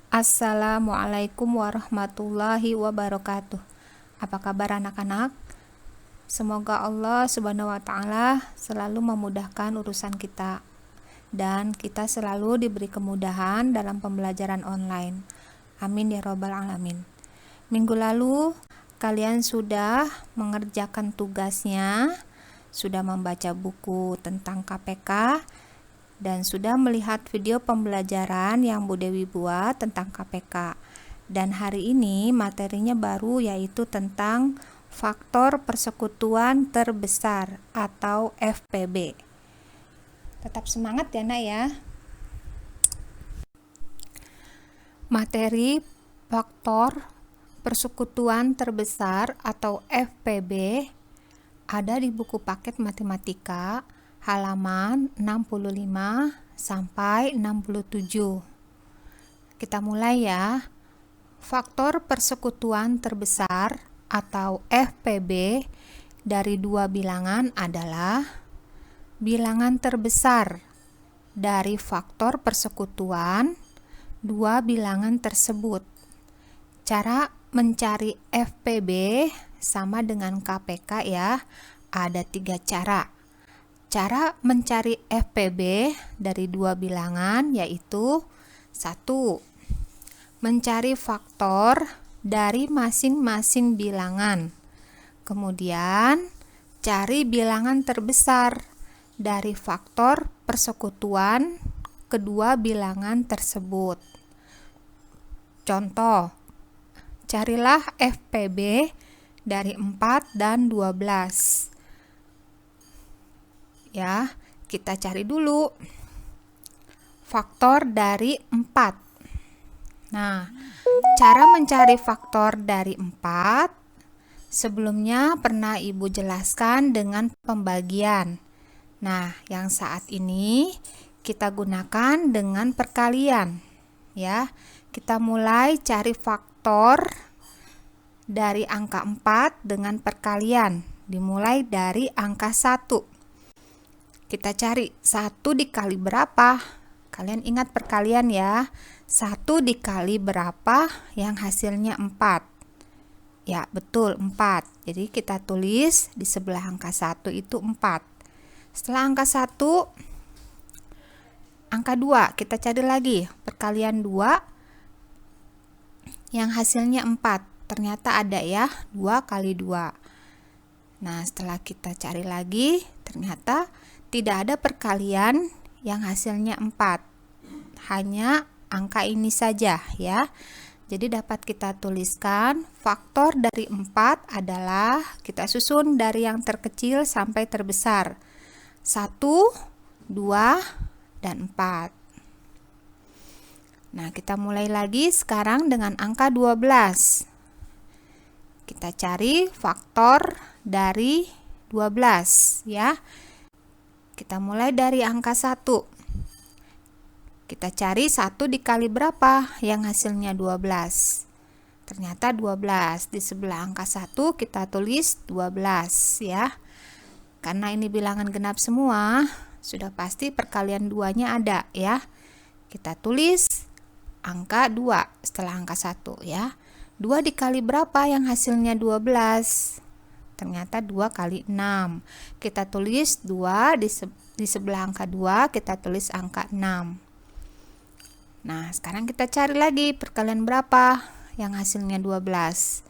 Assalamualaikum warahmatullahi wabarakatuh. Apa kabar anak-anak? Semoga Allah Subhanahu wa Ta'ala selalu memudahkan urusan kita dan kita selalu diberi kemudahan dalam pembelajaran online. Amin ya Rabbal Alamin. Minggu lalu kalian sudah mengerjakan tugasnya, sudah membaca buku tentang KPK, dan sudah melihat video pembelajaran yang Bu Dewi buat tentang KPK. Dan hari ini materinya baru, yaitu tentang faktor persekutuan terbesar atau FPB. Tetap semangat ya nak ya. Materi faktor persekutuan terbesar atau FPB ada di buku paket matematika halaman 65 sampai 67. Kita mulai ya. Faktor persekutuan terbesar atau FPB dari dua bilangan adalah bilangan terbesar dari faktor persekutuan dua bilangan tersebut. Cara mencari FPB sama dengan KPK ya. Ada 3 cara. Cara mencari FPB dari dua bilangan yaitu 1. Mencari faktor dari masing-masing bilangan. Kemudian cari bilangan terbesar dari faktor persekutuan kedua bilangan tersebut. Contoh, carilah FPB dari 4 dan 12. Ya, kita cari dulu faktor dari 4. Nah, cara mencari faktor dari 4 sebelumnya pernah Ibu jelaskan dengan pembagian. Nah, yang saat ini kita gunakan dengan perkalian. Ya, kita mulai cari faktor dari angka 4 dengan perkalian. Dimulai dari angka 1. Kita cari 1 dikali berapa? Kalian ingat perkalian ya. 1 dikali berapa yang hasilnya 4? Ya, betul 4. Jadi kita tulis di sebelah angka 1 itu 4. Setelah angka 1, angka 2 kita cari lagi. Perkalian 2 yang hasilnya 4. Ternyata ada ya, 2 kali 2. Nah, setelah kita cari lagi, ternyata tidak ada perkalian yang hasilnya 4. Hanya angka ini saja ya. Jadi dapat kita tuliskan faktor dari 4 adalah, kita susun dari yang terkecil sampai terbesar. 1, 2, dan 4. Nah, kita mulai lagi sekarang dengan angka 12. Kita cari faktor dari 12 ya. Kita mulai dari angka 1. Kita cari 1 dikali berapa yang hasilnya 12. Ternyata 12. Di sebelah angka 1 kita tulis 12 ya. Karena ini bilangan genap semua, sudah pasti perkalian 2-nya ada ya. Kita tulis angka 2 setelah angka 1 ya. 2 dikali berapa yang hasilnya 12? Ternyata 2 kali 6. Kita tulis 2 di sebelah angka 2, kita tulis angka 6. Nah, sekarang kita cari lagi perkalian berapa yang hasilnya 12.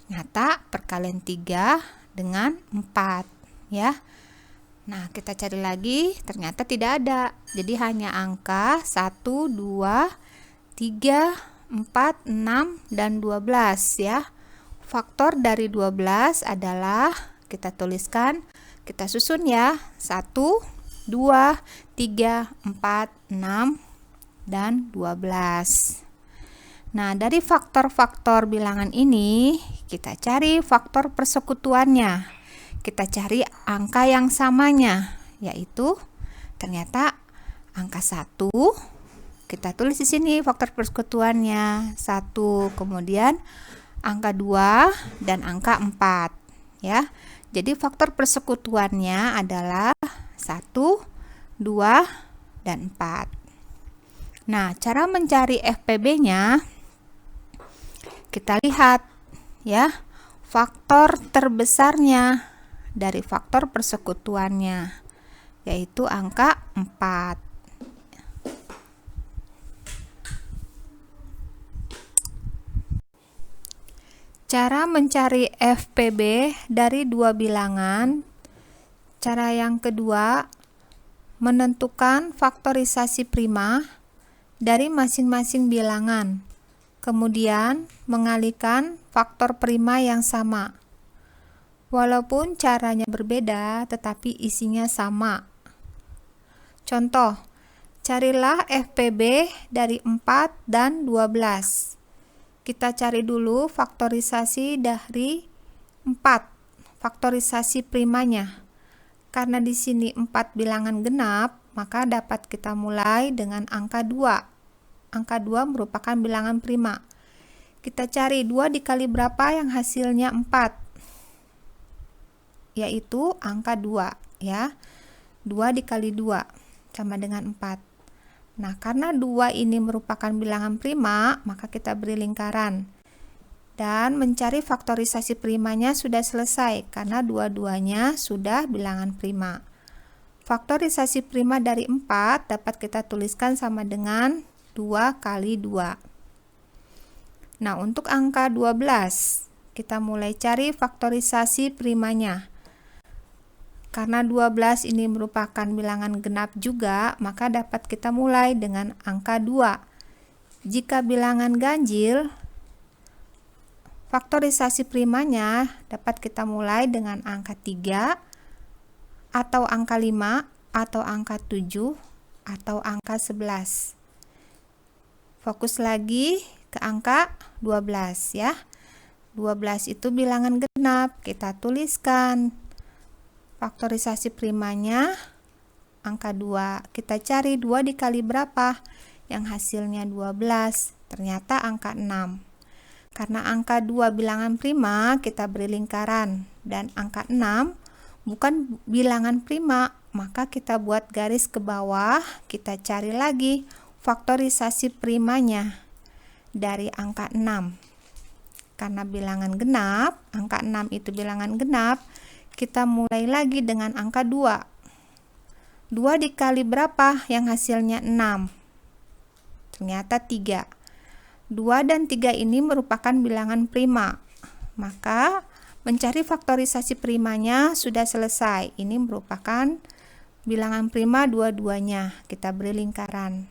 Ternyata perkalian 3 dengan 4 ya. Nah, kita cari lagi, ternyata tidak ada. Jadi hanya angka 1, 2, 3, 4, 6, dan 12 ya. Faktor dari 12 adalah, kita tuliskan, kita susun ya, 1, 2, 3, 4, 6, dan 12. Nah, dari faktor-faktor bilangan ini, kita cari faktor persekutuannya. Kita cari angka yang samanya, yaitu ternyata angka 1. Kita tulis di sini faktor persekutuannya 1, kemudian angka 2 dan angka 4 ya. Jadi faktor persekutuannya adalah 1, 2, dan 4. Nah, cara mencari FPB-nya kita lihat ya, faktor terbesarnya dari faktor persekutuannya, yaitu angka 4. Cara mencari FPB dari dua bilangan. Cara yang kedua, menentukan faktorisasi prima dari masing-masing bilangan. Kemudian, mengalihkan faktor prima yang sama. Walaupun caranya berbeda, tetapi isinya sama. Contoh, carilah FPB dari 4 dan 12. Kita cari dulu faktorisasi dari 4, faktorisasi primanya. Karena di sini 4 bilangan genap, maka dapat kita mulai dengan angka 2. Angka 2 merupakan bilangan prima. Kita cari 2 dikali berapa yang hasilnya 4, yaitu angka 2 ya. 2 dikali 2 sama dengan 4. Nah, karena 2 ini merupakan bilangan prima, maka kita beri lingkaran. Dan mencari faktorisasi primanya sudah selesai karena dua-duanya sudah bilangan prima. Faktorisasi prima dari 4 dapat kita tuliskan sama dengan 2 kali 2. Nah, untuk angka 12, kita mulai cari faktorisasi primanya. Karena 12 ini merupakan bilangan genap juga, maka dapat kita mulai dengan angka 2. Jika bilangan ganjil, faktorisasi primanya dapat kita mulai dengan angka 3, atau angka 5, atau angka 7, atau angka 11. Fokus lagi ke angka 12 ya. 12 itu bilangan genap, kita tuliskan faktorisasi primanya angka 2. Kita cari 2 dikali berapa yang hasilnya 12, ternyata angka 6. Karena angka 2 bilangan prima, kita beri lingkaran, dan angka 6 bukan bilangan prima, maka kita buat garis ke bawah. Kita cari lagi faktorisasi primanya dari angka 6. Karena bilangan genap, angka 6 itu bilangan genap, kita mulai lagi dengan angka 2. 2 dikali berapa yang hasilnya 6? Ternyata 3. 2 dan 3 ini merupakan bilangan prima. Maka mencari faktorisasi primanya sudah selesai. Ini merupakan bilangan prima dua-duanya. Kita beri lingkaran.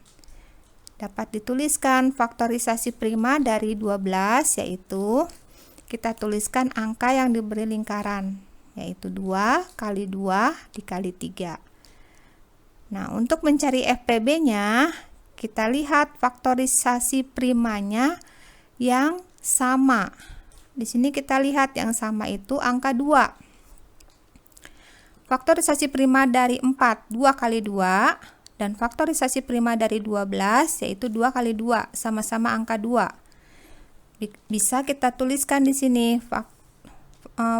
Dapat dituliskan faktorisasi prima dari 12, yaitu kita tuliskan angka yang diberi lingkaran, yaitu 2 kali 2 dikali 3. Nah, untuk mencari FPB-nya, kita lihat faktorisasi primanya yang sama. Di sini kita lihat yang sama itu angka 2. Faktorisasi prima dari 4, 2 kali 2. Dan faktorisasi prima dari 12, yaitu 2 kali 2, sama-sama angka 2. Bisa kita tuliskan di sini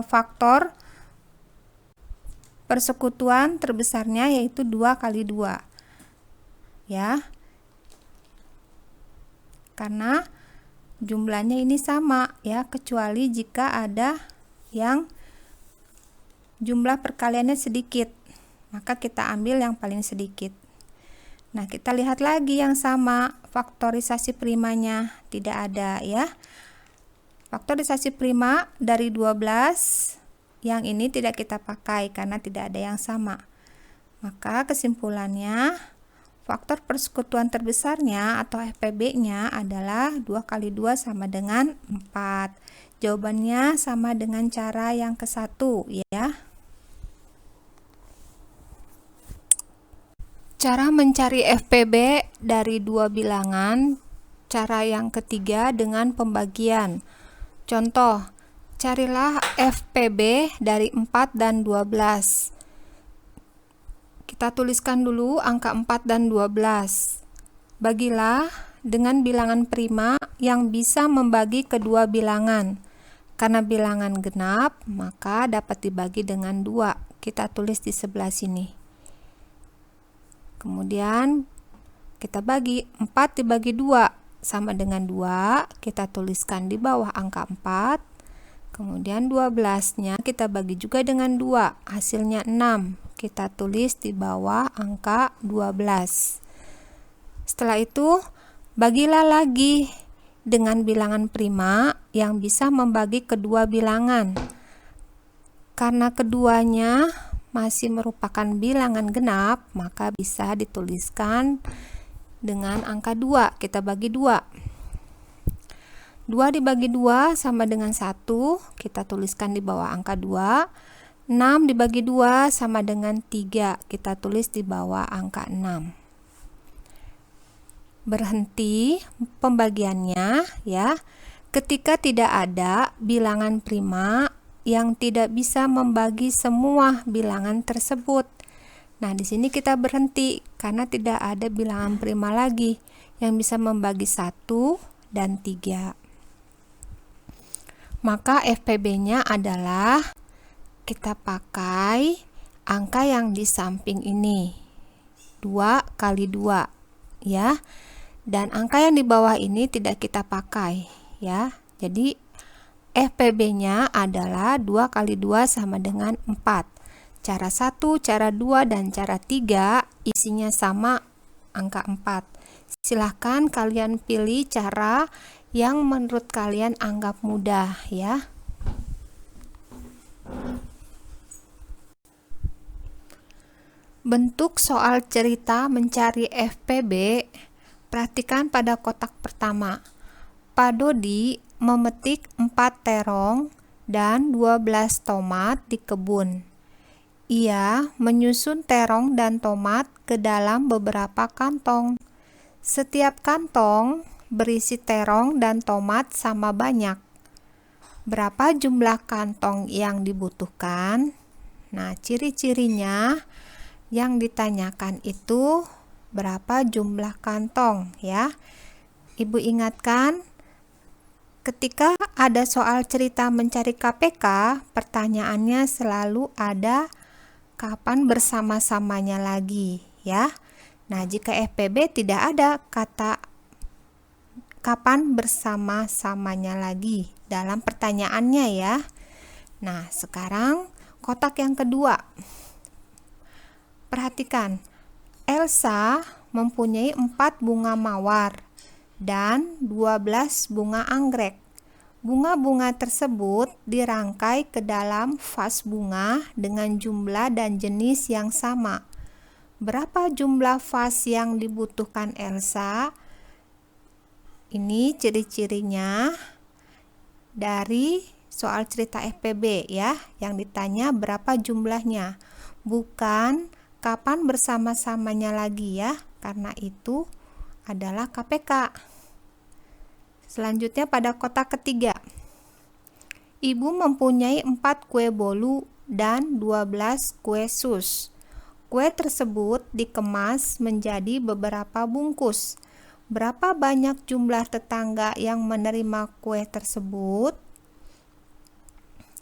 faktor persekutuan terbesarnya, yaitu 2 kali 2. Ya. Karena jumlahnya ini sama ya, kecuali jika ada yang jumlah perkaliannya sedikit, maka kita ambil yang paling sedikit. Nah, kita lihat lagi yang sama, faktorisasi primanya tidak ada ya. Faktorisasi prima dari 12, yang ini tidak kita pakai karena tidak ada yang sama. Maka kesimpulannya, faktor persekutuan terbesarnya atau FPB-nya adalah 2 kali 2 sama dengan 4. Jawabannya sama dengan cara yang ke-1 ya. Cara mencari FPB dari dua bilangan. Cara yang ketiga dengan pembagian. Contoh, carilah FPB dari 4 dan 12. Kita tuliskan dulu angka 4 dan 12. Bagilah dengan bilangan prima yang bisa membagi kedua bilangan. Karena bilangan genap, maka dapat dibagi dengan 2. Kita tulis di sebelah sini. Kemudian kita bagi 4 dibagi 2 sama dengan 2, kita tuliskan di bawah angka 4. Kemudian 12-nya kita bagi juga dengan 2, hasilnya 6. Kita tulis di bawah angka 12. Setelah itu, bagilah lagi dengan bilangan prima yang bisa membagi kedua bilangan. Karena keduanya masih merupakan bilangan genap, maka bisa dituliskan dengan angka 2. Kita bagi 2. 2 dibagi 2 sama dengan 1. Kita tuliskan di bawah angka 2. 6 dibagi 2 sama dengan 3. Kita tulis di bawah angka 6. Berhenti pembagiannya ya. Ketika tidak ada bilangan prima yang tidak bisa membagi semua bilangan tersebut. Nah, di sini kita berhenti karena tidak ada bilangan prima lagi yang bisa membagi 1 dan 3. Maka FPB-nya adalah kita pakai angka yang di samping ini. 2 kali 2 ya. Dan angka yang di bawah ini tidak kita pakai ya. Jadi FPB-nya adalah 2 kali 2 sama dengan 4. Cara 1, cara 2, dan cara 3 isinya sama angka 4. Silahkan kalian pilih cara yang menurut kalian anggap mudah ya. Bentuk soal cerita mencari FPB, perhatikan pada kotak pertama. Pak Dodi memetik 4 terong dan 12 tomat di kebun. Ia menyusun terong dan tomat ke dalam beberapa kantong. Setiap kantong berisi terong dan tomat sama banyak. Berapa jumlah kantong yang dibutuhkan? Nah, ciri-cirinya yang ditanyakan itu berapa jumlah kantong ya. Ibu ingatkan, ketika ada soal cerita mencari KPK, pertanyaannya selalu ada kapan bersama-samanya lagi ya. Nah, jika FPB tidak ada kata kapan bersama-samanya lagi dalam pertanyaannya ya. Nah, sekarang kotak yang kedua. Perhatikan, Elsa mempunyai 4 bunga mawar dan 12 bunga anggrek. Bunga-bunga tersebut dirangkai ke dalam vas bunga dengan jumlah dan jenis yang sama. Berapa jumlah vas yang dibutuhkan Elsa? Ini ciri-cirinya dari soal cerita FPB ya, yang ditanya berapa jumlahnya, bukan kapan bersama-samanya lagi ya, karena itu adalah KPK. Selanjutnya pada kotak ketiga. Ibu mempunyai 4 kue bolu dan 12 kue sus. Kue tersebut dikemas menjadi beberapa bungkus. Berapa banyak jumlah tetangga yang menerima kue tersebut?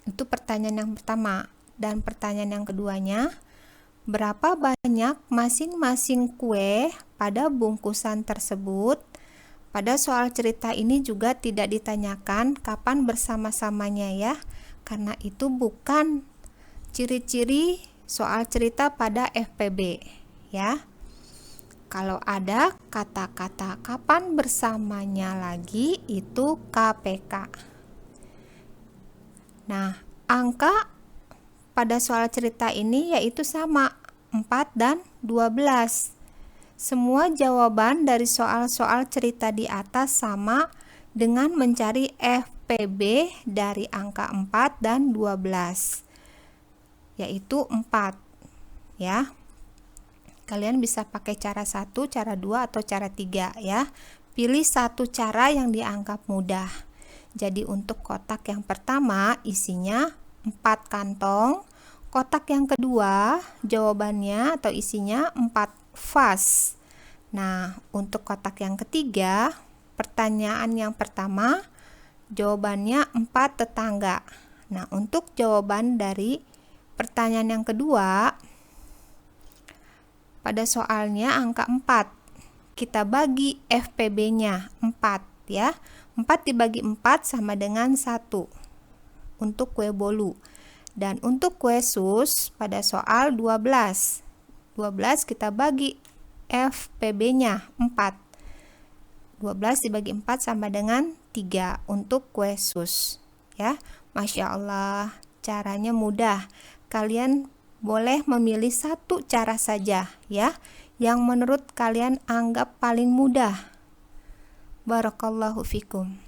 Itu pertanyaan yang pertama. Dan pertanyaan yang keduanya, berapa banyak masing-masing kue pada bungkusan tersebut? Pada soal cerita ini juga tidak ditanyakan kapan bersama-samanya ya, karena itu bukan ciri-ciri soal cerita pada FPB ya. Kalau ada kata-kata kapan bersamanya lagi, itu KPK. Nah, angka pada soal cerita ini yaitu sama, 4 dan 12. Semua jawaban dari soal-soal cerita di atas sama dengan mencari FPB dari angka 4 dan 12, yaitu 4 ya. Kalian bisa pakai cara 1, cara 2, atau cara 3 ya. Pilih satu cara yang dianggap mudah. Jadi untuk kotak yang pertama isinya 4 kantong. Kotak yang kedua jawabannya atau isinya 4 vas. Nah, untuk kotak yang ketiga, pertanyaan yang pertama jawabannya 4 tetangga. Nah, untuk jawaban dari pertanyaan yang kedua, pada soalnya angka 4. kita bagi FPB-nya 4 ya. 4 dibagi 4 sama dengan 1 untuk kue bolu. Dan untuk kue sus pada soal 12 kita bagi FPB-nya 4. 12 dibagi 4 sama dengan 3 untuk kue sus ya. Masya Allah, caranya mudah. Kalian boleh memilih satu cara saja ya, yang menurut kalian anggap paling mudah. Barakallahu fikum.